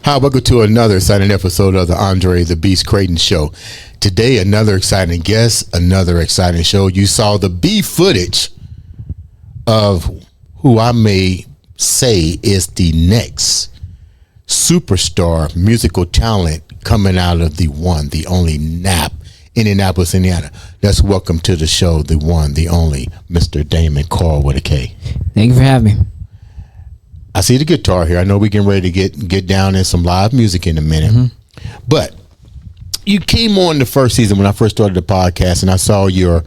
Hi, welcome to another exciting episode of the Andre The Beast Crayton Show. Today, another exciting guest, another exciting show. You saw the B footage of who I may say is the next superstar musical talent coming out of the one, the only NAP, Indianapolis, Indiana. Let's welcome to the show the one, the only, Mr. Damon Karl with a K. Thank you for having me. I see the guitar here. I know we're getting ready to get down in some live music in a minute. Mm-hmm. But you came on the first season when I first started the podcast, and I saw your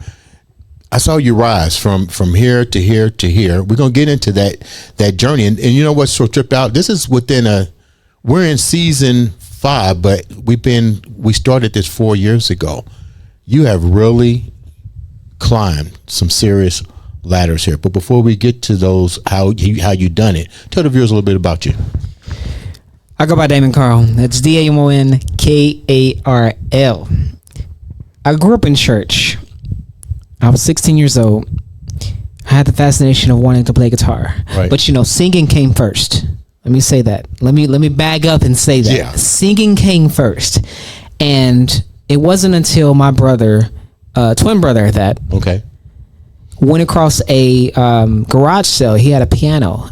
rise from here to here to here. We're gonna get into that journey, and you know what's so tripped out? This is we're in season 5, but we started this 4 years ago. You have really climbed some serious ladders here. But before we get to those, how you done it, tell the viewers a little bit about you. I go by Damon Karl. That's DamonKarl. I grew up in church. I was 16 years old. I had the fascination of wanting to play guitar. Right. But singing came first. Let me say that. Let me bag up and say that. Yeah. Singing came first. And it wasn't until my brother, twin brother at that, okay, went across a garage sale. He had a piano.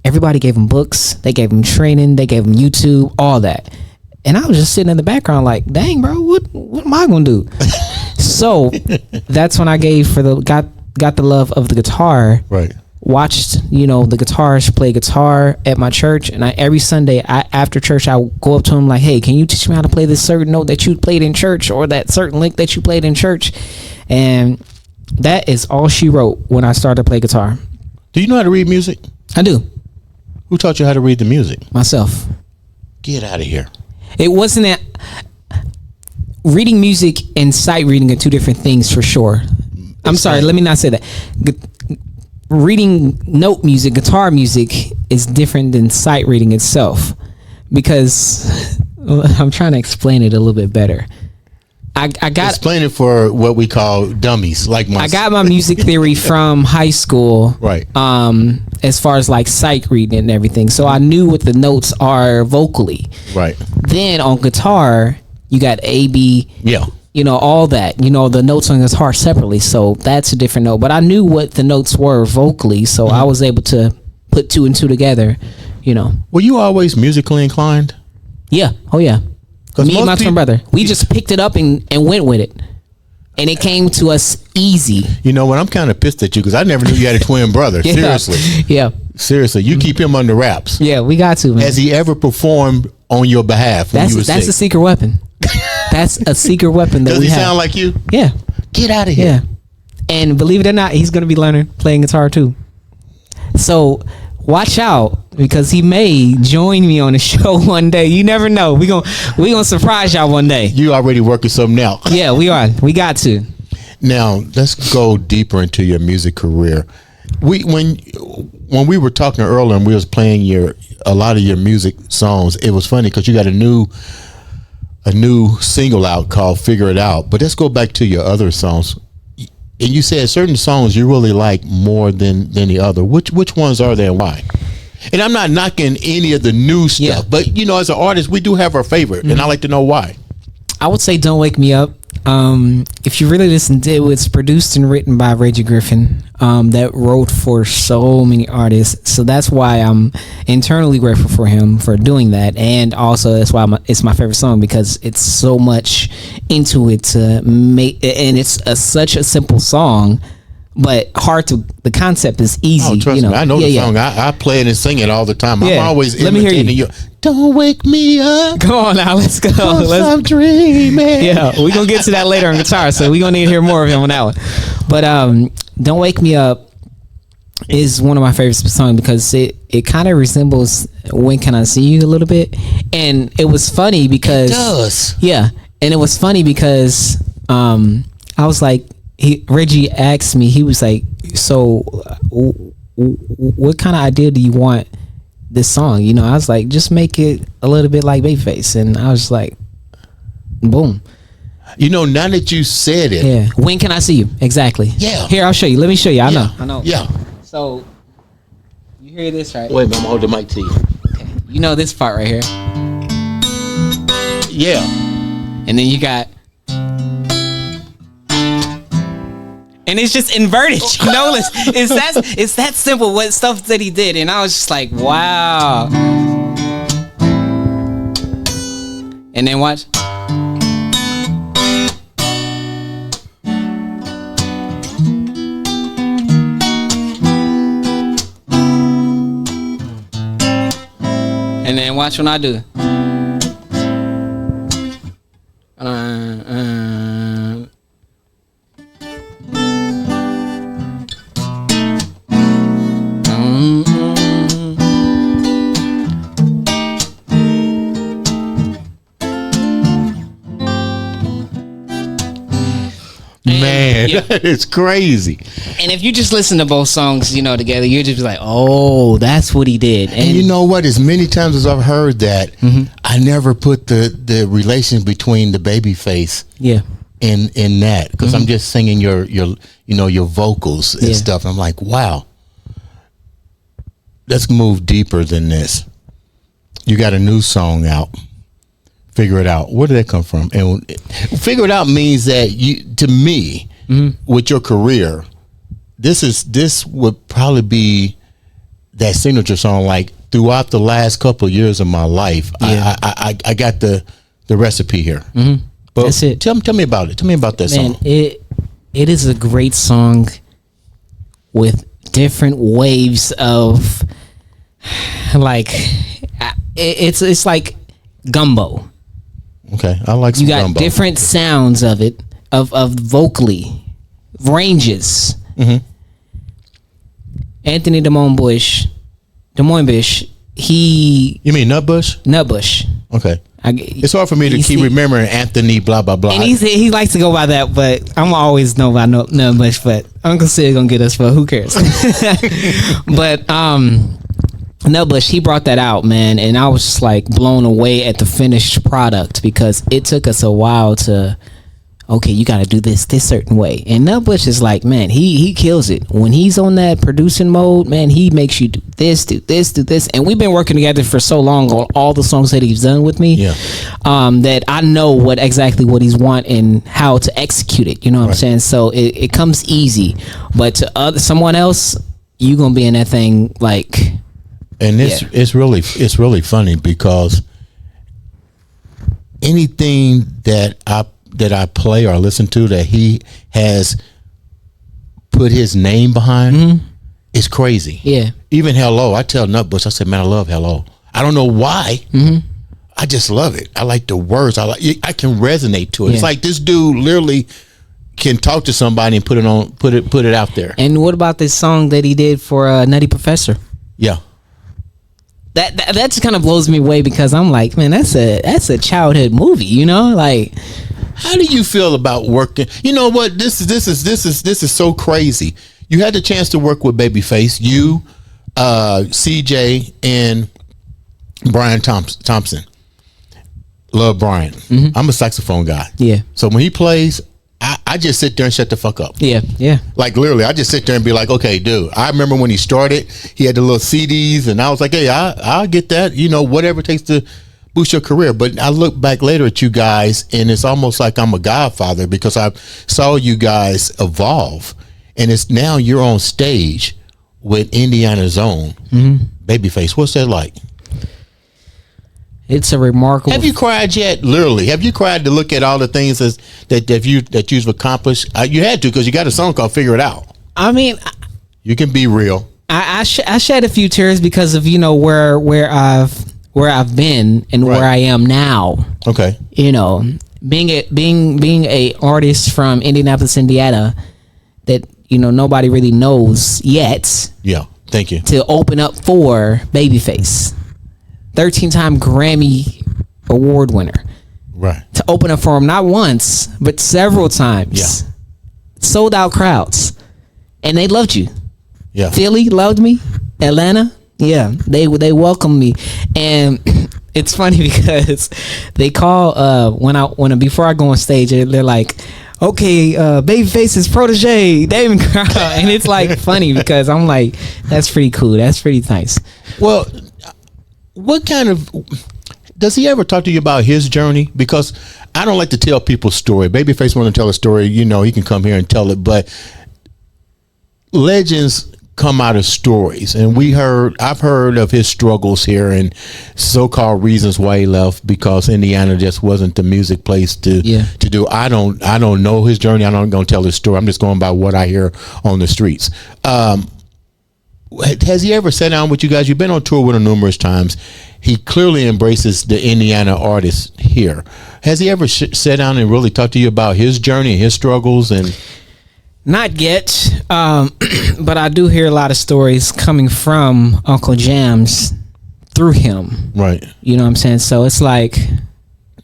Everybody gave him books. They gave him training. They gave him YouTube, all that. And I was just sitting in the background like, dang, bro, what am I going to do? So that's when I got the love of the guitar. Right. Watched, the guitarist play guitar at my church. And every Sunday after church, I would go up to him like, hey, can you teach me how to play this certain note that you played in church, or that certain lick that you played in church? And that is all she wrote when I started to play guitar. Do you know how to read music? I do. Who taught you how to read the music? Myself. Get out of here. It wasn't that. Reading music and sight reading are two different things for sure. I'm sorry, let me not say that. Reading note music, guitar music is different than sight reading itself, because I'm trying to explain it a little bit better. I got explain it for what we call dummies like myself. I got my music theory from high school, right? As far as like sight reading and everything, so I knew what the notes are vocally. Right. Then on guitar, you got A, B, yeah, all that. The notes on guitar separately, so that's a different note. But I knew what the notes were vocally, so I was able to put two and two together. Were you always musically inclined? Yeah. Oh yeah. Me and my twin brother, we just picked it up and went with it, and it came to us easy. What? I'm kind of pissed at you because I never knew you had a twin brother. Yeah. Seriously. Yeah. Seriously, you keep him under wraps. Yeah, we got to, man. Has he ever performed on your behalf when you were sick? That's a secret weapon. That's a secret weapon that Does we he have. sound like you? Yeah. Get out of here. Yeah. And believe it or not, he's going to be playing guitar too. So watch out, because he may join me on the show one day. You never know. We gonna surprise y'all one day. You already working something out. Yeah, we are. We got to. Now let's go deeper into your music career. When we were talking earlier and we was playing a lot of your music songs, it was funny because you got a new single out called "Figure It Out." But let's go back to your other songs. And you said certain songs you really like more than the other. Which ones are there and why? And I'm not knocking any of the new stuff, but as an artist, we do have our favorite, and I like to know why. I would say "Don't Wake Me Up." If you really listen to it, it's produced and written by Reggie Griffin, that wrote for so many artists. So that's why I'm internally grateful for him for doing that, and also that's why it's my favorite song, because it's so much into it to make, and it's such a simple song, but hard to. The concept is easy. Oh, trust me, I know the song. I play it and sing it all the time. I'm always Let me hear imitating you. Don't wake me up. Come on now, let's go. I'm dreaming. Yeah, we're gonna get to that later on guitar, so we're gonna need to hear more of him on that one. But "Don't Wake Me Up" is one of my favorite songs because it kind of resembles "When Can I See You" a little bit, and it was funny because it does. Yeah, and it was funny because I was like, Reggie asked me, he was like, "So, what kind of idea do you want this song?" I was like, just make it a little bit like Babyface, and I was like, boom. Now that you said it. Yeah. When Can I See You? Exactly. Yeah. Here, I'll show you. Let me show you. I know. Yeah. So, you hear this, right? Wait a minute, I'm holding the mic to you. Okay. You know this part right here. Yeah. And then you got... And it's just inverted, it's that simple. What stuff that he did, and I was just like, wow. And then watch. And then watch when I do. Man, it's crazy. And if you just listen to both songs, together, you're just like, oh, that's what he did. And you know what? As many times as I've heard that, I never put the relation between the Babyface in that, because I'm just singing your vocals and stuff. I'm like, wow, let's move deeper than this. You got a new song out. Figure It Out. Where did that come from? And Figure It Out means that to me, with your career, this would probably be that signature song. Like throughout the last couple of years of my life, I got the recipe here. But that's it. Tell me about it. Tell me about that song. It is a great song with different waves of like it's like gumbo. Okay, I like some you got gumbo. Different sounds of it, of vocally, ranges. Anthony Des Moines Bush, he... You mean Nutbush? Nutbush. Okay. It's hard for me to keep remembering Anthony blah blah blah. And he likes to go by that, but I'm always know by no much. But Uncle Sid gonna get us, but who cares? But no, but he brought that out, man, and I was just like blown away at the finished product because it took us a while to. Okay, you got to do this certain way. And Nutbush is like, man, he kills it. When he's on that producing mode, man, he makes you do this. And we've been working together for so long on all the songs that he's done with me, that I know exactly what he's want and how to execute it. You know what I'm saying? So it comes easy. But to someone else, you going to be in that thing like... And it's really funny because anything that I play or listen to that he has put his name behind is crazy. Yeah. Even Hello, I tell Nutbush, I said, man, I love Hello. I don't know why. I just love it. I like the words. I can resonate to it. It's like this dude literally can talk to somebody and put it out there. And what about this song that he did for Nutty Professor? Yeah. That just kind of blows me away because I'm like, man, that's a childhood movie, you know? Like, how do you feel about working? You know what? This is so crazy. You had the chance to work with Babyface, you, CJ, and Brian Thompson. Love Brian. I'm a saxophone guy. Yeah. So when he plays, I just sit there and shut the fuck up. Yeah. Like literally, I just sit there and be like, okay, dude. I remember when he started, he had the little CDs, and I was like, hey, I'll get that. You know, whatever it takes to boost your career. But I look back later at you guys, and it's almost like I'm a godfather because I saw you guys evolve, and it's now you're on stage with Indiana's own Babyface. What's that like? It's a remarkable. Have you cried yet? Literally, have you cried to look at all the things that you've accomplished? You had to because you got a song called "Figure It Out." I mean, you can be real. I shed a few tears because of where I've been and where I am now. Okay, you know, being a artist from Indianapolis, Indiana, that nobody really knows yet. Yeah, thank you. To open up for Babyface. 13-time Grammy Award winner. Right. To open up for him not once, but several times. Yeah. Sold out crowds. And they loved you. Yeah. Philly loved me. Atlanta. Yeah. They welcomed me. And it's funny because they call before I go on stage, they're like, okay, Babyface's protege, Damon Karl. And it's like funny because I'm like, that's pretty cool. That's pretty nice. Well, what kind of does he ever talk to you about his journey? Because I don't like to tell people's story. Babyface want to tell a story, he can come here and tell it, but legends come out of stories, and I've heard of his struggles here and so-called reasons why he left because Indiana just wasn't the music place to do. I don't know his journey. I'm not going to tell his story. I'm just going by what I hear on the streets. Has he ever sat down with you guys? You've been on tour with him numerous times. He clearly embraces the Indiana artists here. Has he ever sat down and really talked to you about his journey and his struggles? And not yet, but I do hear a lot of stories coming from Uncle Jams through him. Right. You know what I'm saying? So it's like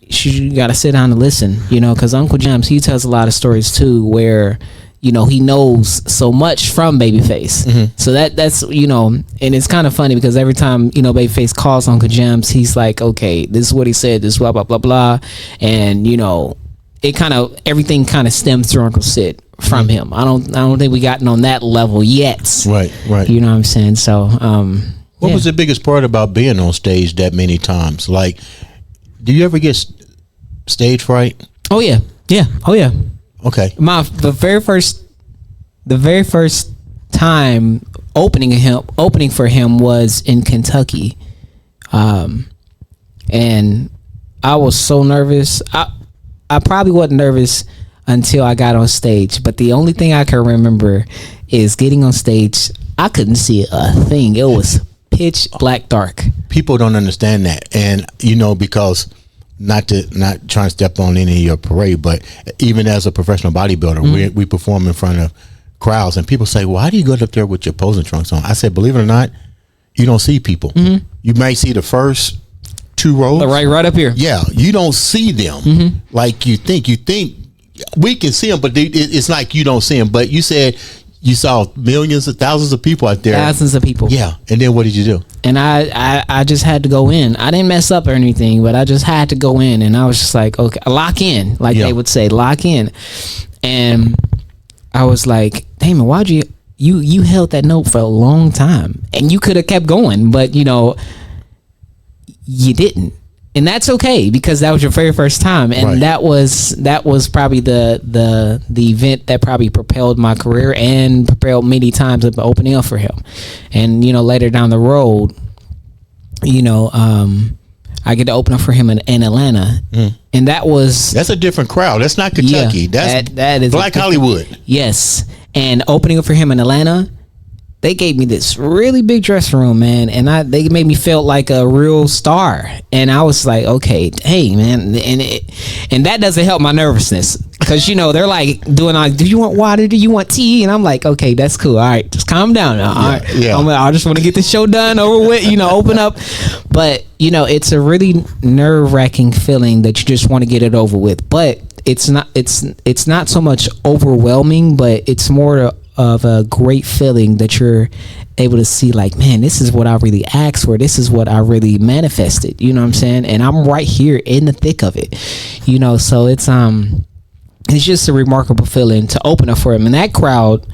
you got to sit down and listen, because Uncle Jams, he tells a lot of stories too where he knows so much from Babyface. So that's and it's kind of funny because every time Babyface calls Uncle Jams, he's like, okay, this is what he said, this blah blah blah blah, and it kind of everything kind of stems through Uncle Sid from him. I don't think we gotten on that level yet. Right. You know what I'm saying? So what was the biggest part about being on stage that many times? Like, do you ever get stage fright? Oh yeah. Oh yeah. Okay. The very first time opening for him was in Kentucky, and I was so nervous. I probably wasn't nervous until I got on stage. But the only thing I can remember is getting on stage. I couldn't see a thing. It was pitch black dark. People don't understand that, and because. Not trying to step on any of your parade, but even as a professional bodybuilder, we perform in front of crowds, and people say, "Why do you go up there with your posing trunks on?" I said, "Believe it or not, you don't see people. You might see the first 2 rows. Right up here. Yeah, you don't see them like you think. You think we can see them, but it's like you don't see them. But you said you saw millions of thousands of people out there. Thousands of people. Yeah, and then what did you do? And I just had to go in. I didn't mess up or anything, but I just had to go in, and I was just like, okay, lock in, like they would say, lock in. And I was like, Damon, why'd you held that note for a long time, and you could have kept going, but you didn't. And that's okay, because that was your very first time, and that was probably the event that probably propelled my career and propelled many times of opening up for him. And later down the road, I get to open up for him in Atlanta, and that's a different crowd. That's not Kentucky. That is Black Hollywood. Yes, and opening up for him in Atlanta, they gave me this really big dressing room, man, and they made me feel like a real star. And I was like, okay, hey, man, and that doesn't help my nervousness, because they're like doing like, do you want water? Do you want tea? And I'm like, okay, that's cool. All right, just calm down now. All right, I just want to get this show done, over with. Open up. But it's a really nerve-wracking feeling that you just want to get it over with. But it's not so much overwhelming, but it's more of a great feeling that you're able to see, like, man, this is what I really asked for. This is what I really manifested. You know what I'm saying? And I'm right here in the thick of it. So it's just a remarkable feeling to open up for him. And that crowd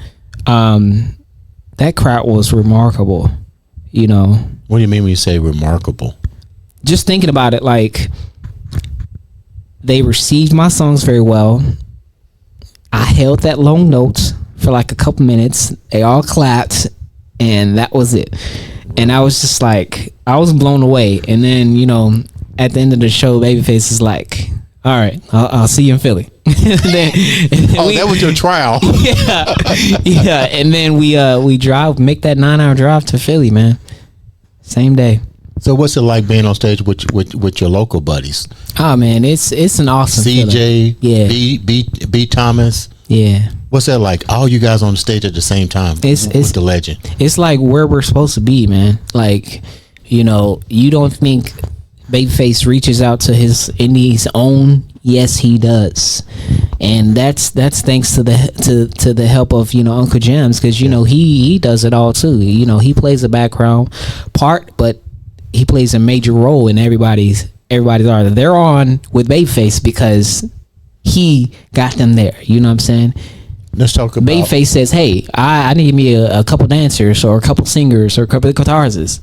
was remarkable. What do you mean when you say remarkable? Just thinking about it, like, they received my songs very well. I held that long note for like a couple minutes. They all clapped, and that was it. And I was just like, I was blown away. And then at the end of the show, Babyface is like, all right, I'll see you in Philly. and then that was your trial. yeah. And then we make that 9-hour drive to Philly, man. Same day. So what's it like being on stage with your local buddies? Oh man, it's an awesome CJ, feeling. Yeah, B Thomas. Yeah. What's that like? All you guys on the stage at the same time with the legend. It's like where we're supposed to be, man. Like, you don't think Babyface reaches out to his indies own? Yes, he does. And that's thanks to the help of Uncle Jams, because he does it all too. He plays a background part, but he plays a major role in everybody's art. They're on with Babyface because he got them there. You know what I'm saying? Let's talk about Babyface says, hey, I need me a couple dancers or a couple singers or a couple of guitarists.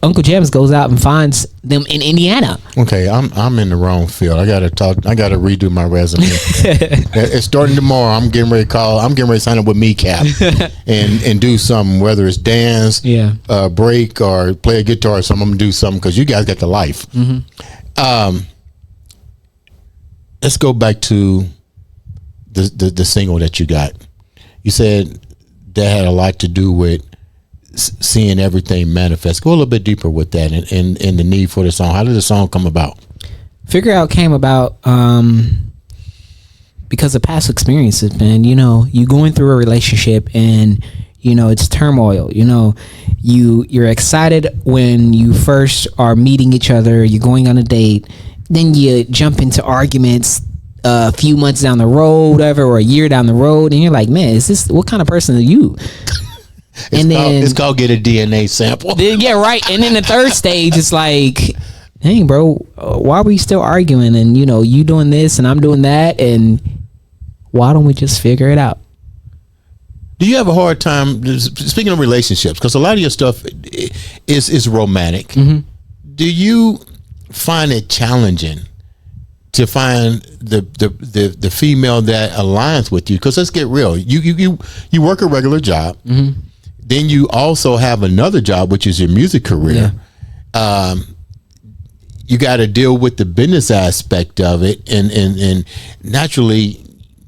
Uncle Jams goes out and finds them in Indiana. Okay, I'm in the wrong field. I gotta redo my resume. It's starting tomorrow. I'm getting ready to sign up with Kneecap and do something, whether it's dance, break, or play a guitar or something. I'm gonna do something because you guys got the life. Let's go back to the single that you got. You said that had a lot to do with seeing everything manifest. Go a little bit deeper with that and the need for the song. How did the song come about? Figure Out came about because of past experiences, man. You going through a relationship and it's turmoil. You're excited when you first are meeting each other, you're going on a date, then you jump into arguments a few months down the road, whatever, or a year down the road, and you're like, man, what kind of person are you? It's called get a DNA sample. Yeah, right. And then the third stage is like, hey, bro, why are we still arguing? And you doing this and I'm doing that, and why don't we just figure it out? Do you have a hard time, speaking of relationships, because a lot of your stuff is romantic? Do you find it challenging to find the female that aligns with you? Because let's get real, you work a regular job, then you also have another job, which is your music career. You got to deal with the business aspect of it, and naturally,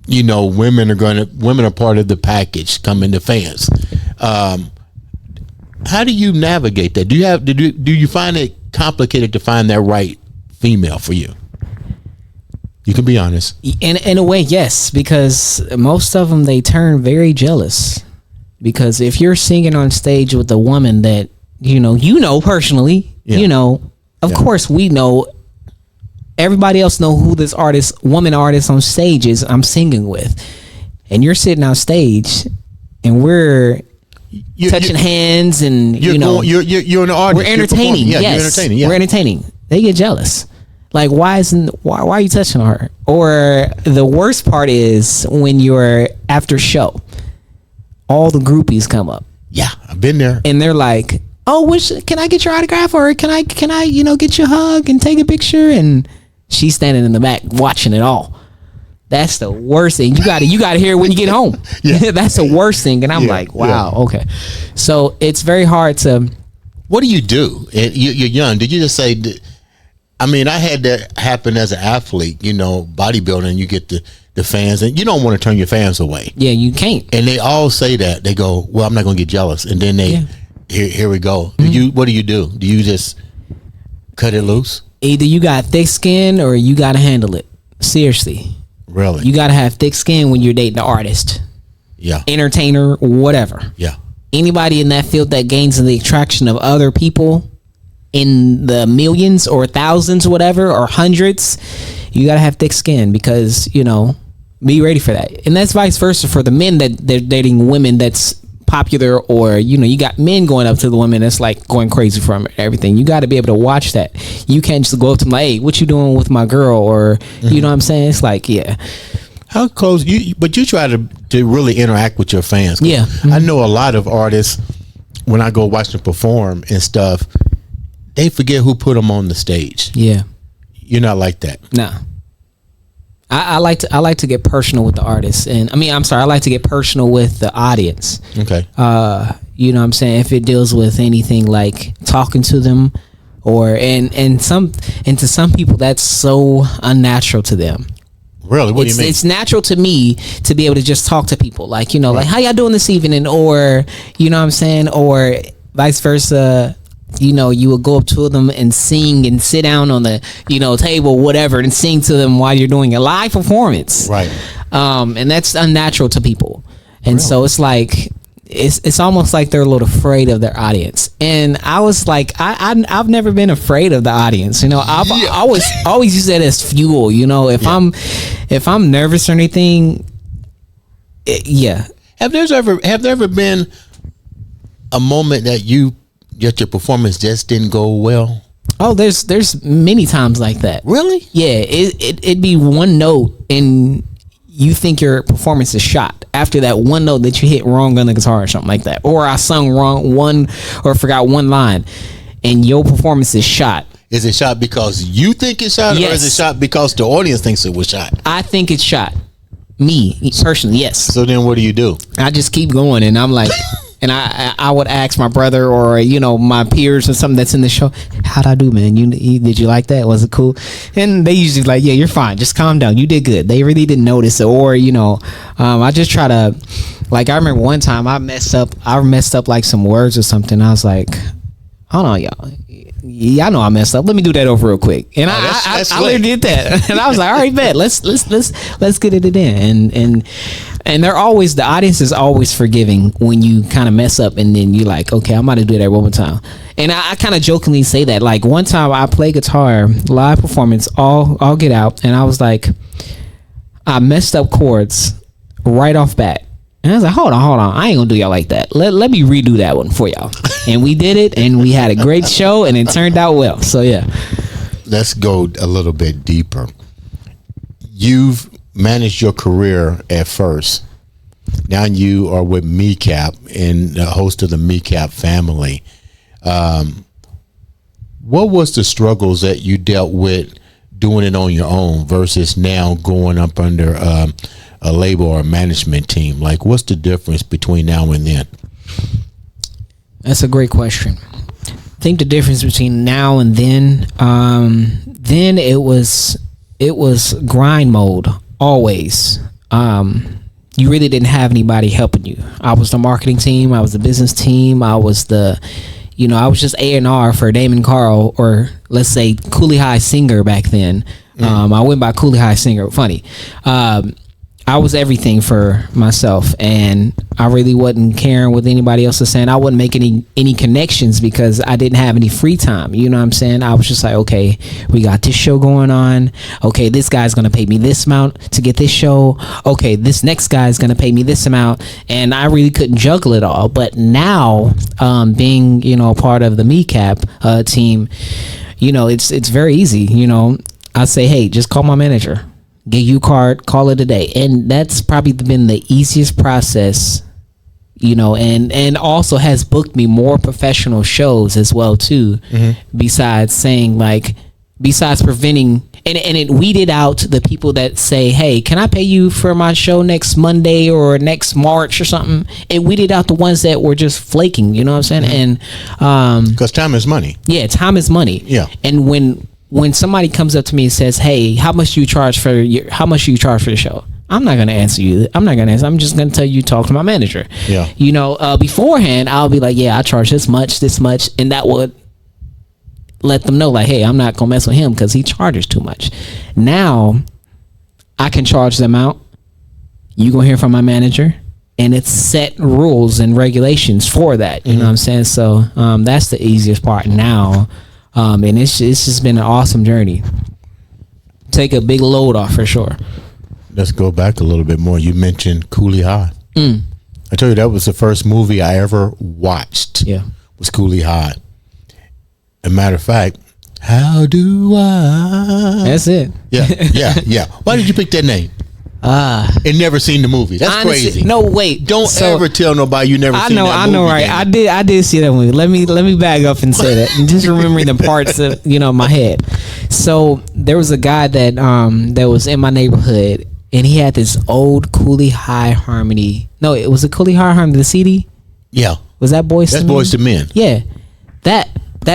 women are part of the package, coming to fans. How do you navigate that? Do you find it complicated to find that right female for you? You can be honest. In a way, yes, because most of them, they turn very jealous. Because if you're singing on stage with a woman that you know personally, Of course, we know. Everybody else know who this woman artist on stage is. I'm singing with, and you're sitting on stage, and we're touching hands, and you're an artist. We're entertaining. Yes, you're entertaining. Yeah. We're entertaining. They get jealous. Like, why are you touching her? Or the worst part is when you're after show, all the groupies come up. Yeah, I've been there, and they're like, "Oh, can I get your autograph, or can I get you a hug and take a picture?" And she's standing in the back watching it all. That's the worst thing. You got to hear it when you get home. That's the worst thing. And I'm like, wow, okay. So it's very hard to. What do you do? You're young. Did you just say? I mean, I had that happen as an athlete. Bodybuilding. You get the fans, and you don't want to turn your fans away. Yeah, you can't. And they all say that. They go, "Well, I'm not going to get jealous." And then here we go. What do you do? Do you just cut it loose? Either you got thick skin or you got to handle it. Seriously. Really? You got to have thick skin when you're dating an artist. Yeah. Entertainer, whatever. Yeah. Anybody in that field that gains the attraction of other people in the millions or thousands, whatever, or hundreds, you got to have thick skin because, be ready for that. And that's vice versa for the men that they're dating women that's popular, or you got men going up to the women that's like going crazy from everything. You got to be able to watch that. You can't just go up to them like, "Hey, what you doing with my girl?" Or you know what I'm saying? It's like, how close but you try to really interact with your fans. Yeah. I know a lot of artists, when I go watch them perform and stuff, they forget who put them on the stage. Yeah. You're not like that. No. I like to get personal with the artists, and I like to get personal with the audience. Okay. You know what I'm saying? If it deals with anything like talking to them, or and to some people that's so unnatural to them. Really? What do you mean? It's natural to me to be able to just talk to people, like right. Like, how y'all doing this evening, or you know what I'm saying, or vice versa. You would go up to them and sing and sit down on the, table, whatever, and sing to them while you're doing a live performance. Right. And that's unnatural to people. And really? So it's like, it's almost like they're a little afraid of their audience. And I was like, I've never been afraid of the audience. I've always used that as fuel. If I'm nervous or anything, Have there ever been a moment that your performance just didn't go well? Oh, there's many times like that. Really? Yeah, it'd be one note and you think your performance is shot after that one note that you hit wrong on the guitar or something like that, or I sung wrong or forgot one line, and your performance is shot. Is it shot because you think it's shot, yes, or is it shot because the audience thinks it was shot? I think it's shot. Me personally, yes. So then what do? I just keep going, and I'm like. And I would ask my brother or my peers or something that's in the show, how'd I do, man? Did you like that? Was it cool? And they usually like, yeah, you're fine. Just calm down. You did good. They really didn't notice it. Or I just try to, like, I remember one time I messed up like some words or something. I was like, hold on, y'all. Yeah, I know I messed up. Let me do that over real quick. And I literally did that. And I was like, all right, bet. Let's get it in. And they're always, the audience is always forgiving when you kind of mess up, and then you're like, okay, I'm about to do that one more time. And I kind of jokingly say that. Like, one time I played guitar, live performance, all get out, and I was like, I messed up chords right off bat. And I was like, hold on, I ain't gonna do y'all like that. Let me redo that one for y'all. And we did it, and we had a great show, and it turned out well. So yeah. Let's go a little bit deeper. You've managed your career at first. Now you are with MECAP and the host of the MECAP family. What was the struggles that you dealt with doing it on your own versus now going up under a label or a management team? Like, what's the difference between now and then? That's a great question. I think the difference between now and then it was grind mode always. You really didn't have anybody helping you. I was the marketing team, I was the business team, I was I was just A&R for Damon Karl, or let's say Coolie High Singer back then. I went by Coolie High Singer. Funny. I was everything for myself, and I really wasn't caring what anybody else was saying. I wasn't making any connections because I didn't have any free time. You know what I'm saying? I was just like, okay, we got this show going on. Okay, this guy's going to pay me this amount to get this show. Okay, this next guy's going to pay me this amount. And I really couldn't juggle it all. But now, being, a part of the MECAP team, it's very easy. I say, hey, just call my manager. Get you card, call it a day. And that's probably been the easiest process, and also has booked me more professional shows as well too. Besides preventing and it weeded out the people that say, hey, can I pay you for my show next Monday or next March or something? It weeded out the ones that were just flaking, you know what I'm saying? And because time is money. Yeah, time is money. Yeah. And when somebody comes up to me and says, hey, how much do you charge for the show? I'm not going to answer you. I'm just going to tell you, talk to my manager. Yeah. Beforehand, I'll be like, yeah, I charge this much. And that would let them know, like, hey, I'm not going to mess with him because he charges too much. Now, I can charge them out. You going to hear from my manager. And it's set rules and regulations for that. You know what I'm saying? So that's the easiest part now. And it's just been an awesome journey. Take a big load off for sure. Let's go back a little bit more. You mentioned Coolie High. I told you that was the first movie I ever watched. Yeah, was Coolie High. As a matter of fact, how do I? That's it. Yeah. Why did you pick that name? And never seen the movie. That's honestly crazy. No, wait. Don't ever tell nobody you never seen that movie. I know, right? I did see that movie. Let me back up and say that. And just remembering the parts of my head. So there was a guy that was in my neighborhood, and he had this old Coolie High Harmony. No, it was a Coolie High Harmony, the CD. Yeah. Was that Boyz II Men? That's Boyz II Men. Yeah. That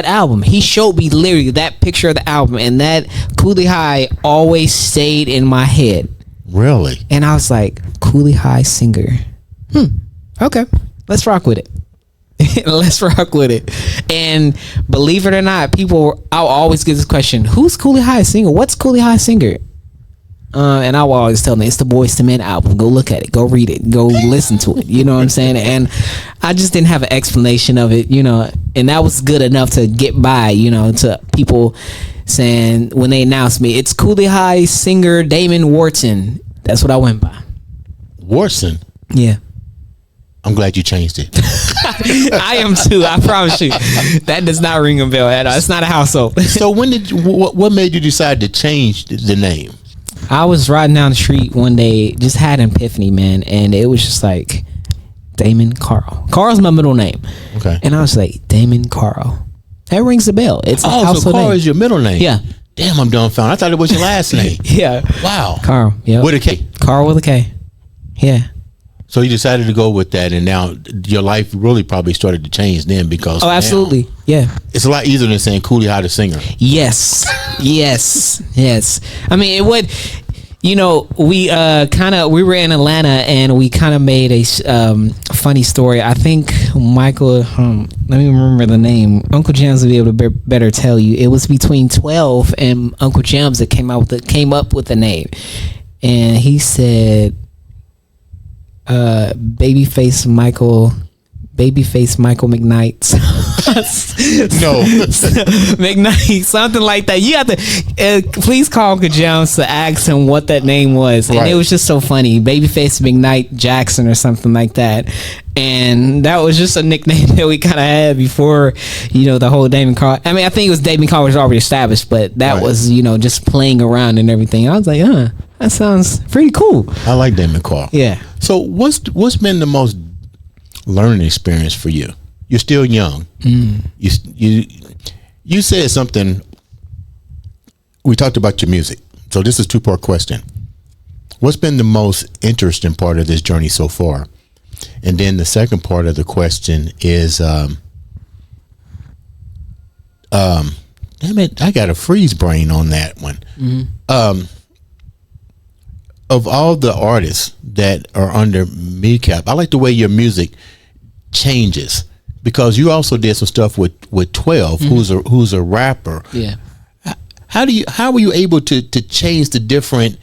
album, he showed me literally that picture of the album, and that Coolie High always stayed in my head. Really? And I was like, Coolie High singer. Okay, let's rock with it. And believe it or not, I'll always get this question: who's Coolie High singer? What's Coolie High singer? And I will always tell them it's the Boyz II Men album. Go look at it. Go read it. Go listen to it. You know what I'm saying? And I just didn't have an explanation of it, and that was good enough to get by, to people saying when they announced me, it's Coolie High singer Damon Wharton. That's what I went by. Wharton? Yeah. I'm glad you changed it. I am too. I promise you. That does not ring a bell at all. It's not a household. So what made you decide to change the name? I was riding down the street one day, just had an epiphany, man, and it was just like Damon Karl. Karl's my middle name. Okay. And I was like, Damon Karl. That rings a bell. It's a household so Karl name. Is your middle name? Yeah. Damn, I'm dumbfounded. I thought it was your last name. Yeah. Wow. Karl. Yeah. With a K. Karl with a K. Yeah. So you decided to go with that, and now your life really probably started to change then because. Oh, absolutely. Yeah. It's a lot easier than saying Coolie High the singer. Yes. I mean, it would. We were in Atlanta, and we kind of made a funny story. I think Michael, let me remember the name. Uncle Jams will be able to better tell you. It was between 12 and Uncle Jams that came up with the name, and he said, Babyface Michael McKnight. No. McKnight, something like that. You have to please call Uncle Jones to ask him what that name was. And it was just so funny. Babyface McKnight Jackson or something like that. And that was just a nickname that we kind of had before, the whole Damon Karl. I mean, I think it was Damon Karl was already established, but that was, just playing around and everything. I was like, that sounds pretty cool. I like Damon Karl. Yeah. So what's been the most learning experience for you? You're still young. You said something. We talked about your music. So this is a two-part question. What's been the most interesting part of this journey so far? And then the second part of the question is, damn it, I got a freeze brain on that one. Of all the artists that are under MECAP, I like the way your music changes, because you also did some stuff with 12, who's a rapper. Yeah. How were you able to change the different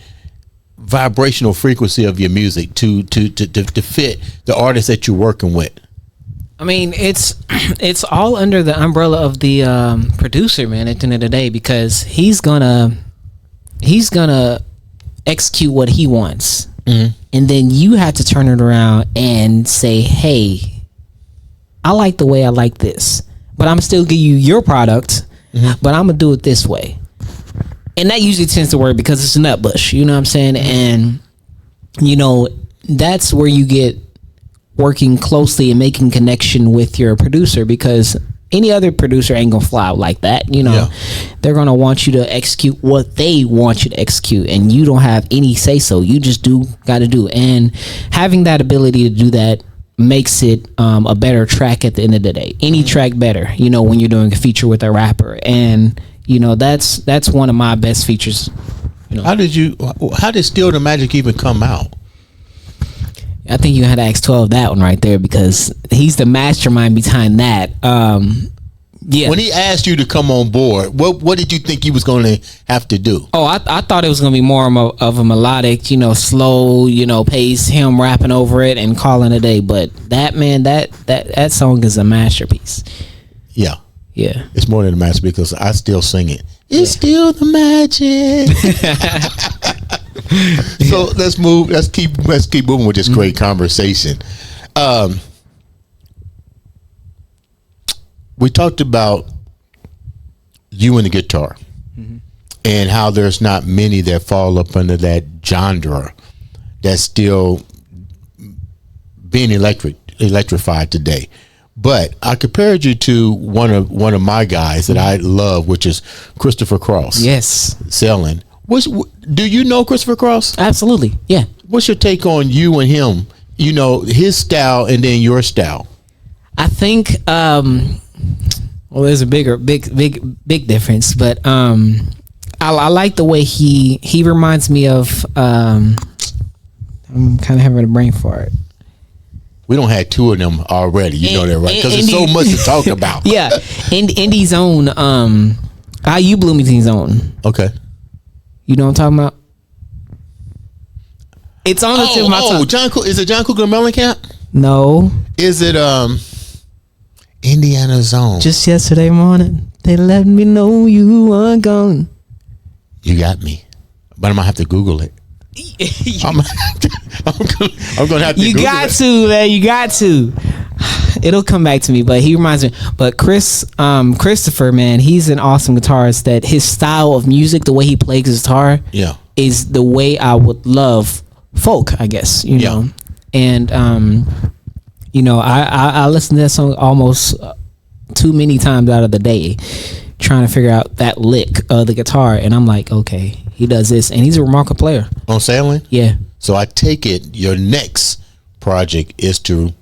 vibrational frequency of your music to fit the artist that you're working with? I mean, it's all under the umbrella of the producer, man, at the end of the day, because he's gonna execute what he wants. Mm-hmm. And then you have to turn it around and say, hey, I like the way I like this, but I'm still give you your product, but I'm gonna do it this way. And that usually tends to work because it's a nut bush, you know what I'm saying? And you know, that's where you get working closely and making connection with your producer, because any other producer ain't gonna fly out like that, you know. Yeah. They're gonna want you to execute what they want you to execute, and you don't have any say so. You just gotta do. And having that ability to do that makes it a better track at the end of the day. Any track better, you know, when you're doing a feature with a rapper. And you know, that's one of my best features. You know. How did Steal the Magic even come out? I think you had to ask 12 that one right there, because he's the mastermind behind that. Yeah. When he asked you to come on board, what did you think he was going to have to do? Oh, I thought it was going to be more of a melodic, you know, slow, you know, pace, him rapping over it and calling it a day. But that, man, that song is a masterpiece. Yeah. Yeah. It's more than a masterpiece because I still sing it. It's still the magic. So let's move. Let's keep moving with this great conversation. We talked about you and the guitar, and how there's not many that fall up under that genre that's still being electrified today. But I compared you to one of my guys that I love, which is Christopher Cross. Yes, Selling. Do you know Christopher Cross? Absolutely, yeah. What's your take on you and him? You know, his style and then your style. I think, well, there's a big difference, but I like the way he reminds me of. I'm kind of having a brain fart. We don't have two of them already. You know that, right? Because there's so much to talk about. Yeah, Indy's own, IU Bloomington's own. Okay. You know what I'm talking about? It's on the tip of my tongue. Is it John Cougar Mellencamp? No. Is it Indiana's own? Just yesterday morning, they let me know you were gone. You got me, but I'm gonna have to Google it. I'm gonna have to. You got to, man. You got to. It'll come back to me, but he reminds me. But Christopher, man, he's an awesome guitarist. That his style of music, the way he plays his guitar, is the way I would love folk, I guess, you know. And you know, I listen to that song almost too many times out of the day, trying to figure out that lick of the guitar, and I'm like, okay, he does this, and he's a remarkable player. On Sailing? Yeah. So I take it your next project is to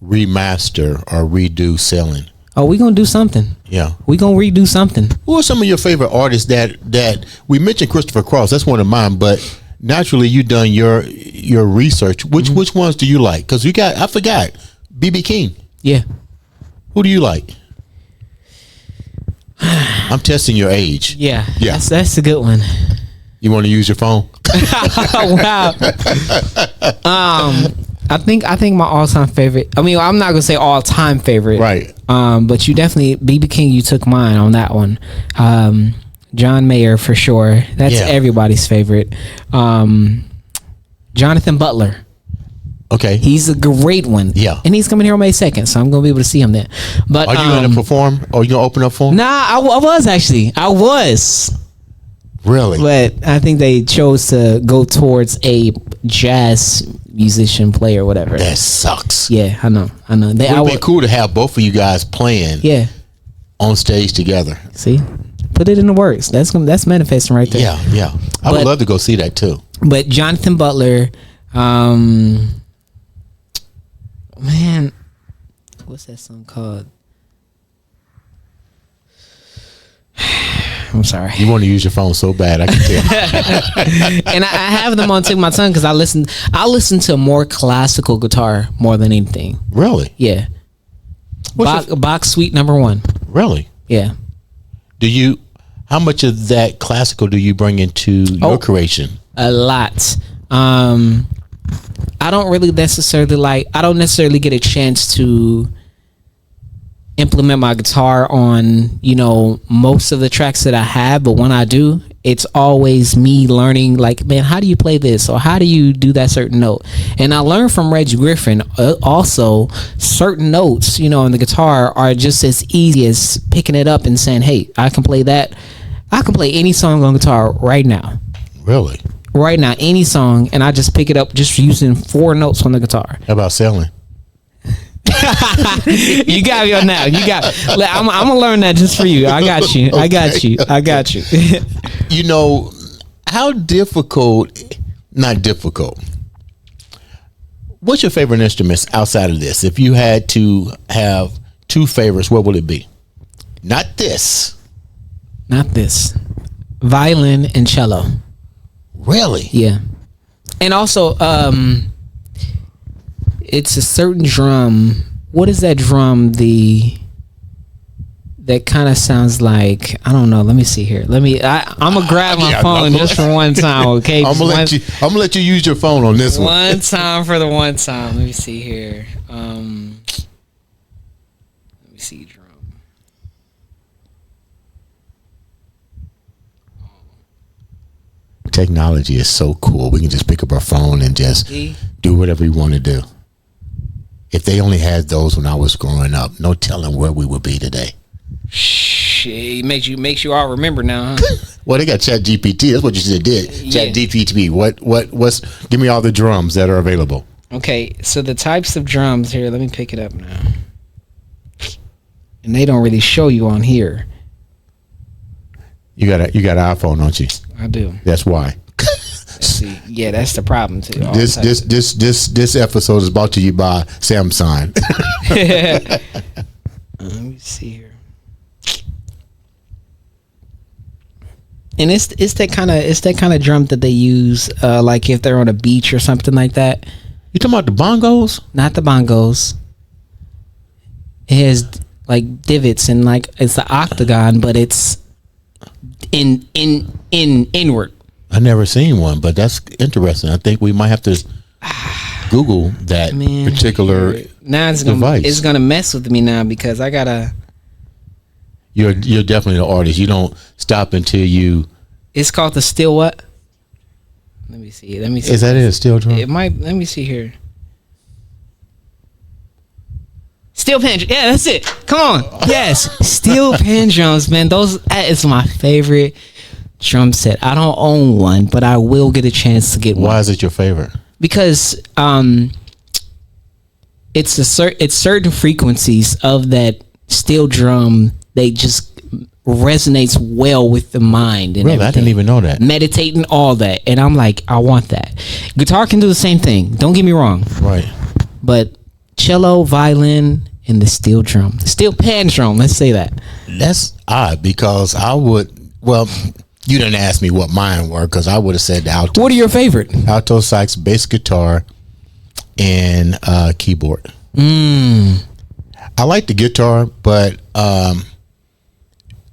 remaster or redo Sailing. Oh, we gonna do something. Yeah, we gonna redo something. Who are some of your favorite artists that we mentioned? Christopher Cross, that's one of mine, but naturally you done your research. Which ones do you like? Because I forgot BB King. Yeah. Who do you like? I'm testing your age. Yeah. That's a good one. You want to use your phone? Wow. I think my all-time favorite. I mean, I'm not gonna say all-time favorite, right? But you definitely BB King. You took mine on that one. John Mayer for sure. That's everybody's favorite. Jonathan Butler. Okay, he's a great one. Yeah, and he's coming here on May 2nd, so I'm gonna be able to see him there. But are you gonna perform? Or are you gonna open up for him? Nah, I was. Really? But I think they chose to go towards a jazz musician player or whatever. That sucks. Yeah, I know. It would have been cool to have both of you guys playing on stage together. See? Put it in the works. That's manifesting right there. Yeah. I would love to go see that too. But Jonathan Butler, man, what's that song called? I'm sorry. You want to use your phone so bad, I can tell. And I have them on tip of my tongue because I listen to more classical guitar more than anything. Really? Yeah. Bach Suite number 1. Really? Yeah. How much of that classical do you bring into your creation? A lot. I don't really necessarily I don't necessarily get a chance to implement my guitar on, most of the tracks that I have, but when I do, it's always me learning, man, how do you play this, or how do you do that certain note? And I learned from Reggie Griffin also, certain notes, on the guitar are just as easy as picking it up and saying, hey, I can play that. I can play any song on guitar right now. Really? Right now, any song, and I just pick it up just using 4 notes on the guitar. How about selling? You got me on that. I'm gonna learn that just for you. I got you. Okay. I got you. How difficult? Not difficult. What's your favorite instruments outside of this? If you had to have 2 favorites, what would it be? Not this. Violin and cello. Really? Yeah. And also, it's a certain drum. What is that drum? That kind of sounds like, I don't know. Let me see here. I'm gonna grab my phone just for one time, okay? I'm gonna let you use your phone on this one. One time for the one time. Let me see here. Let me see drum. Technology is so cool. We can just pick up our phone and just do whatever we want to do. If they only had those when I was growing up, no telling where we would be today. Shit, makes you all remember now, huh? Well, they got Chat GPT. That's what you should have did. Chat GPT. What's? Give me all the drums that are available. Okay, so the types of drums here. Let me pick it up now. And they don't really show you on here. You got an iPhone, don't you? I do. That's why. See, yeah, that's the problem too. This episode is brought to you by Samsung. Let me see here. And it's that kind of drum that they use, like if they're on a beach or something like that. You talking about the bongos? Not the bongos. It has like divots and like it's an octagon, but it's inward. I never seen one, but that's interesting. I think we might have to Google that particular now device. It's gonna mess with me now because I gotta. You're definitely an artist. You don't stop until you. It's called the steel what? Let me see. Is that a steel drum? It might. Let me see here. Steel pan. Yeah, that's it. Come on. Yes, steel pan drums, man. That is my favorite drum set. I don't own one, but I will get a chance to get one. Why is it your favorite? Because it's certain frequencies of that steel drum. They just resonates well with the mind and really, everything. I didn't even know that. Meditating, all that, and I'm like, I want that. Guitar can do the same thing. Don't get me wrong. Right. But cello, violin, and the steel drum, steel pan drum. Let's say that. That's odd because I would. Well, you didn't ask me what mine were because I would have said the alto. What are your favorite? Alto sax, bass guitar, and keyboard. I like the guitar, but I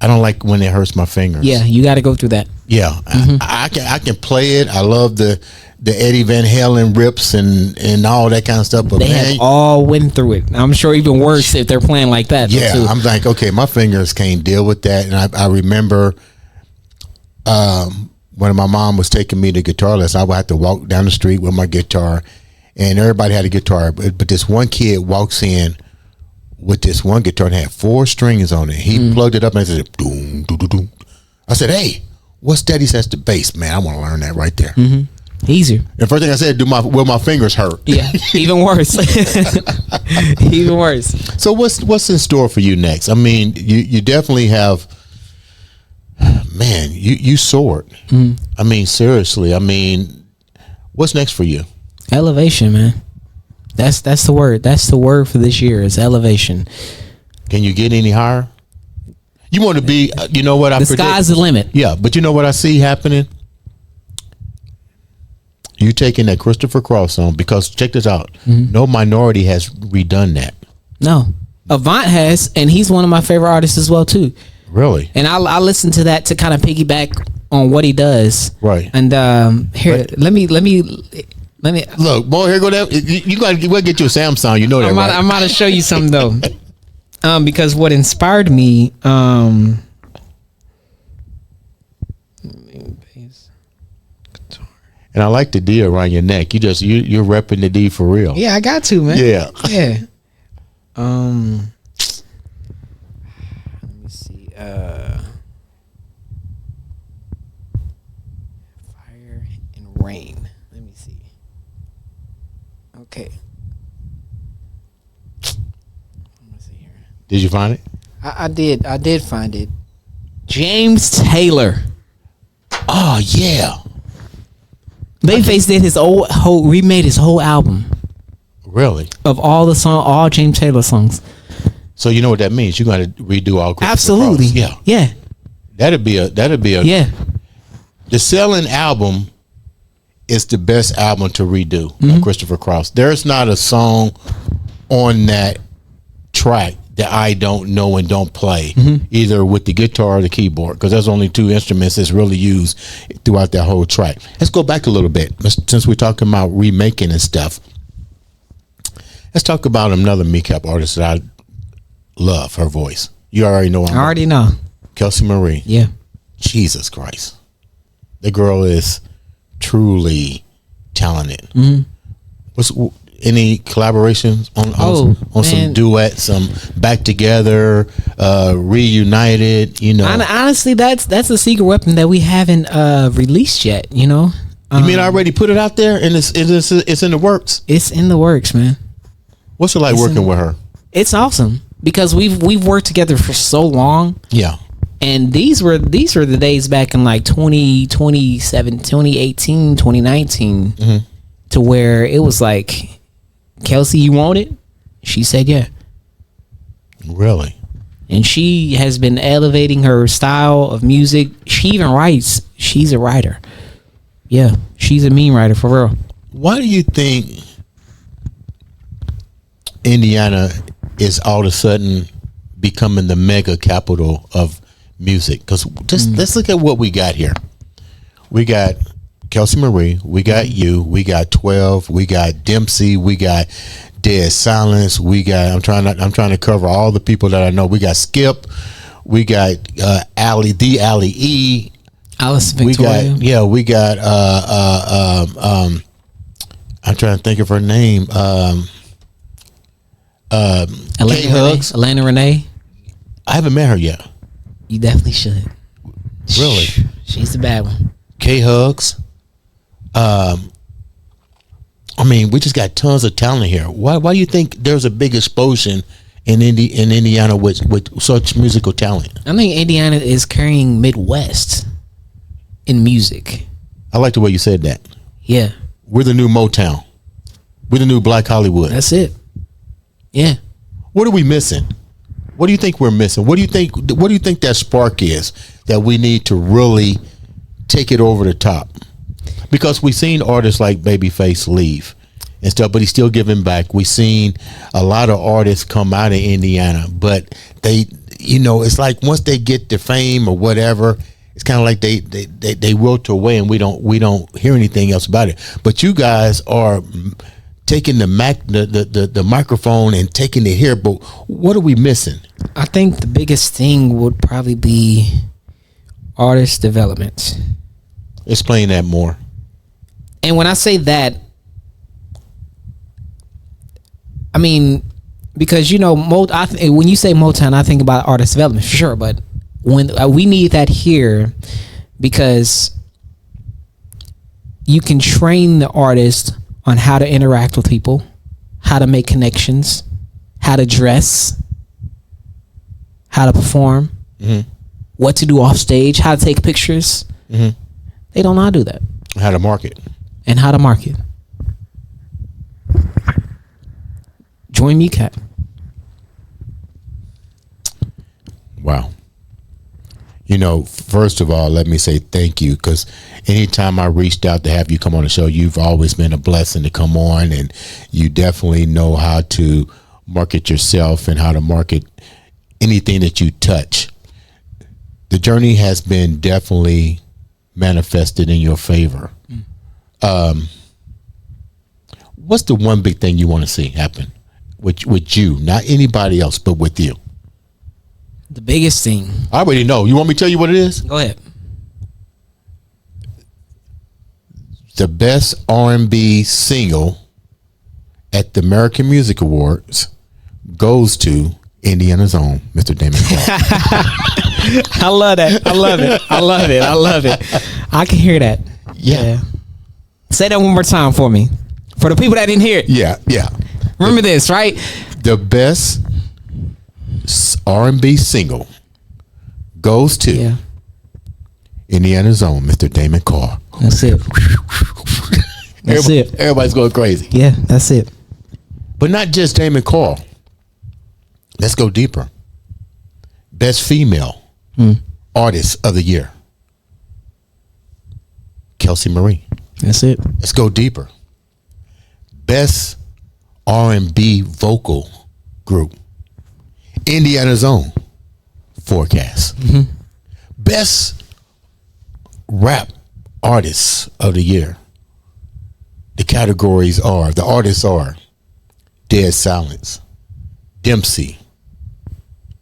don't like when it hurts my fingers. Yeah, you got to go through that. Yeah, I can play it. I love the Eddie Van Halen rips and all that kind of stuff. But they have all went through it. I'm sure even worse if they're playing like that. Yeah, too. I'm like, okay, my fingers can't deal with that. And I remember when my mom was taking me to guitar lessons, I would have to walk down the street with my guitar, and everybody had a guitar, but this one kid walks in with this one guitar and had 4 strings on it. He plugged it up and I said, doom, doom, doom, doom. I said, hey, what's that? He says, the bass. Man, I want to learn that right there. Easier. The first thing I said, will my fingers hurt? Yeah, even worse. Even worse. So what's in store for you next? I mean, you definitely have, man, you soared. I mean, seriously. I mean, what's next for you? Elevation, man. That's the word. That's the word for this year is elevation. Can you get any higher? You want to be, you know what I predict? The sky's the limit. Yeah, but you know what I see happening? You taking that Christopher Cross song, because check this out. No minority has redone that. No. Avant has, and he's one of my favorite artists as well too. Really? And I listen to that to kind of piggyback on what he does. Right. And here, let me look, boy. Here go that. You got to get you a Samsung. You know that, right? I'm about to show you something though, because what inspired me. And I like the D around your neck. You're repping the D for real. Yeah, I got to, man. Yeah. Yeah. Let me see. Fire and rain. Let me see. Okay. Let me see here. Did you find it? I did find it. James Taylor. Oh yeah. Babyface did remade his whole album Really? of all James Taylor songs. So you know what that means? You got to redo all. Absolutely. Cross. Yeah. Yeah. That'd be a. Yeah. The Selling album is the best album to redo by Christopher Cross. There's not a song on that track that I don't know and don't play, either with the guitar or the keyboard, because there's only two instruments that's really used throughout that whole track. Let's go back a little bit, since we're talking about remaking and stuff. Let's talk about another kneecap artist that I love. Her voice, you already know. I already know. Kelsey Marie. Yeah. Jesus Christ, the girl is truly talented. What's any collaborations on some duets, some back together, reunited? You know, honestly, that's a secret weapon that we haven't released yet. You know, you mean I already put it out there and it's in the works? It's in the works, man. What's it like working with her? It's awesome because we've worked together for so long. Yeah. And these were the days back in like 2018, 2019, to where it was like, Kelsey, you want it? She said, yeah. Really? And she has been elevating her style of music. She even writes. She's a writer. Yeah, she's a mean writer for real. Why do you think Indiana is all of a sudden becoming the mega capital of music? Because let's look at what we got here. We got Kelsey Marie, we got you, we got 12, we got Dempsey, we got Dead Silence, we got I'm trying to cover all the people that I know. We got Skip, we got Allie E, Alice Victoria. We got I'm trying to think of her name. Elena Renee. I haven't met her yet. You definitely should. Really? She's the bad one. K Hugs. I mean, we just got tons of talent here. Why do you think there's a big explosion in Indiana with such musical talent? I think Indiana is carrying Midwest in music. I like the way you said that. Yeah. We're the new Motown. We're the new Black Hollywood. That's it. Yeah. What are we missing? What do you think we're missing? What do you think that spark is that we need to really take it over the top? Because we've seen artists like Babyface leave and stuff, but he's still giving back. We've seen a lot of artists come out of Indiana, but they, it's like once they get the fame or whatever, it's kind of like they wilt away, and we don't hear anything else about it. But you guys are taking the microphone and taking it here. But what are we missing? I think the biggest thing would probably be artist development. Explain that more. And when I say that, I mean, because when you say Motown, I think about artist development for sure. But when we need that here, because you can train the artist on how to interact with people, how to make connections, how to dress, how to perform, what to do off stage, how to take pictures. They don't know how to do that. How to market. And how to market. Join MeCap. Wow. First of all, let me say thank you, because anytime I reached out to have you come on the show, you've always been a blessing to come on, and you definitely know how to market yourself and how to market anything that you touch. The journey has been definitely manifested in your favor. What's the one big thing you want to see happen with you, not anybody else, but with you? The biggest thing. I already know. You want me to tell you what it is? Go ahead. The best R&B single at the American Music Awards goes to Indiana's own Mr. Damon Karl. I love that. I love it. I love it. I love it. I can hear that. Yeah. Say that one more time for me. For the people that didn't hear it. Yeah. Remember this, right? The best R&B single goes to Indiana's own Mr. Damon Karl. That's it. That's it. Everybody's going crazy. Yeah, that's it. But not just Damon Karl. Let's go deeper. Best female artist of the year, Kelsey Marie. That's it. Let's go deeper. Best R&B vocal group, Indiana's own Forecast. Best rap artists of the year. The artists are Dead Silence, Dempsey,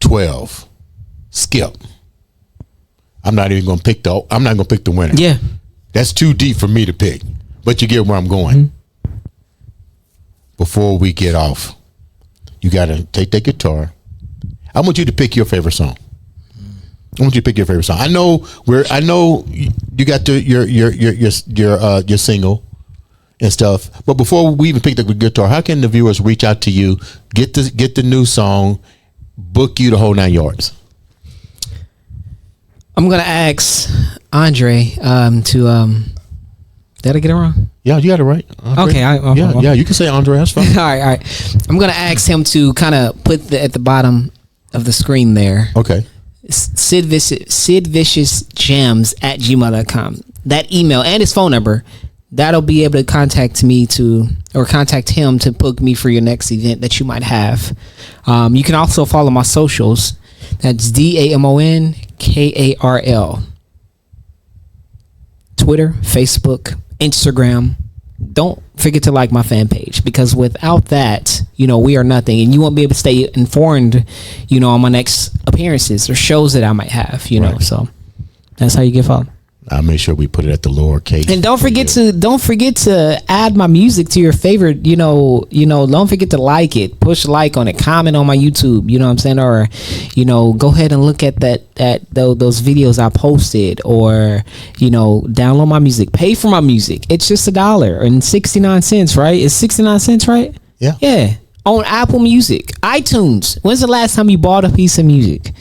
12, Skip. I'm not going to pick the winner. Yeah. That's too deep for me to pick. But you get where I'm going. Before we get off, you got to take that guitar. I want you to pick your favorite song. I know you got your single and stuff. But before we even pick the guitar, how can the viewers reach out to you, get the new song, book you the whole 9 yards? I'm gonna ask Andre to. Did I get it wrong? Yeah, you got it right. Andre. Okay. You can say Andre. That's fine. all right. I'm gonna ask him to kind of put at the bottom of the screen there. Okay. Sid Vicious Jams at gmail.com. That email and his phone number. That'll be able to contact me contact him to book me for your next event that you might have. You can also follow my socials. That's DamonKarl. Twitter, Facebook, Instagram. Don't forget to like my fan page, because without that, we are nothing, and you won't be able to stay informed, on my next appearances or shows that I might have, Right. So that's how you get followed. I'll make sure we put it at the lowercase. And don't forget to add my music to your favorite, don't forget to like it, push like on it, comment on my YouTube, you know what I'm saying? Or, go ahead and look at those videos I posted, or, download my music, pay for my music. It's just $1.69, right? It's 69 cents, right? Yeah. Yeah. On Apple Music, iTunes. When's the last time you bought a piece of music?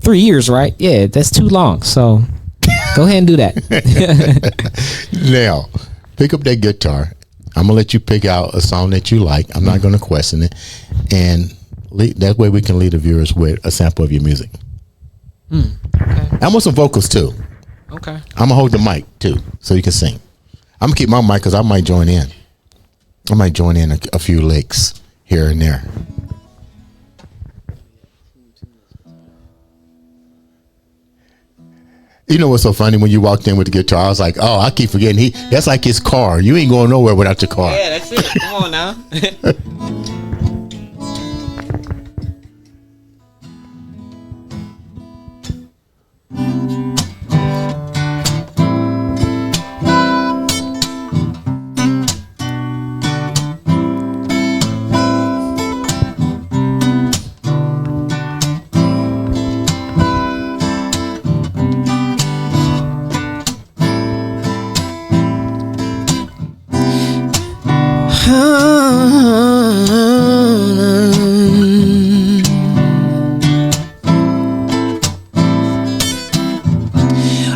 3 years, right? Yeah, that's too long. So go ahead and do that. Now, pick up that guitar. I'm going to let you pick out a song that you like. I'm not going to question it. And that way we can leave the viewers with a sample of your music. Okay. I want some vocals too. Okay. I'm going to hold the mic too, so you can sing. I'm going to keep my mic because I might join in. I might join in a few licks here and there. You know what's so funny? When you walked in with the guitar, I was like, oh, I keep forgetting. That's like his car. You ain't going nowhere without your car. Yeah, that's it. Come on now.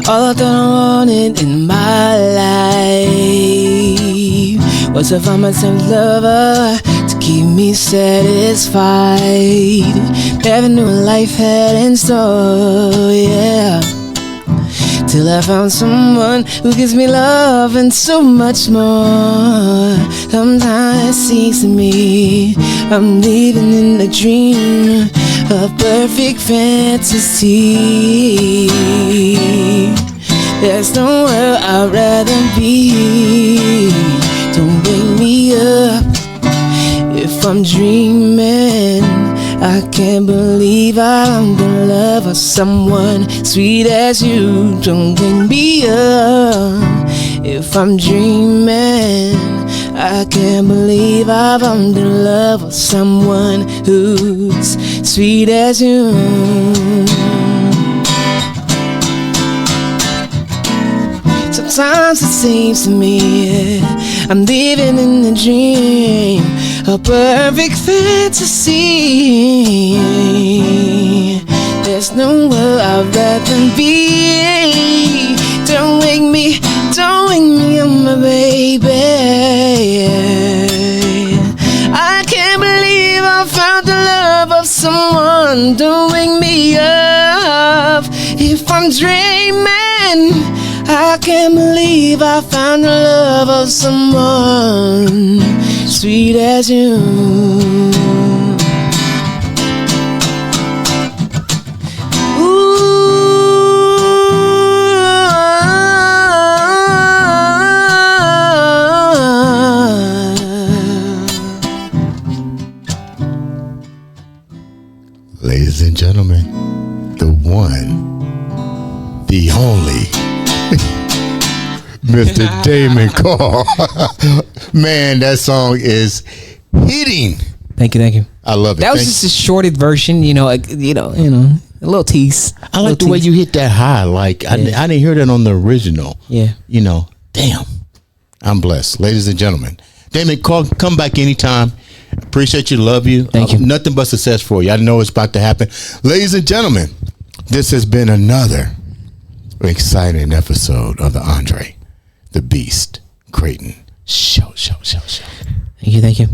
All that I wanted in my life was to find myself a lover to keep me satisfied. Never knew what life had in store, yeah. Till I found someone who gives me love and so much more. Sometimes it seems to me I'm living in a dream, a perfect fantasy. There's nowhere I'd rather be. Don't wake me up if I'm dreaming. I can't believe I'm the love of someone sweet as you. Don't wake me up if I'm dreaming. I can't believe I'm the love of someone who's sweet as you. Sometimes it seems to me I'm living in a dream, a perfect fantasy. There's nowhere I'd rather be. Don't wake me up, my baby. I can't believe I found the love of someone. Don't wake me up if I'm dreaming. I can't believe I found the love of someone sweet as you. Ladies and gentlemen, the one, the only, Mr. Damon Karl. Man, that song is hitting. Thank you. I love it. That was just a shorted version, a little tease. I like the way you hit that high. Like I didn't hear that on the original. Yeah. Damn. I'm blessed. Ladies and gentlemen, Damon Karl, come back anytime. Appreciate you. Love you. Thank you. Nothing but success for you. I know it's about to happen. Ladies and gentlemen, this has been another exciting episode of the Andre The Beast Crayton Show. Thank you.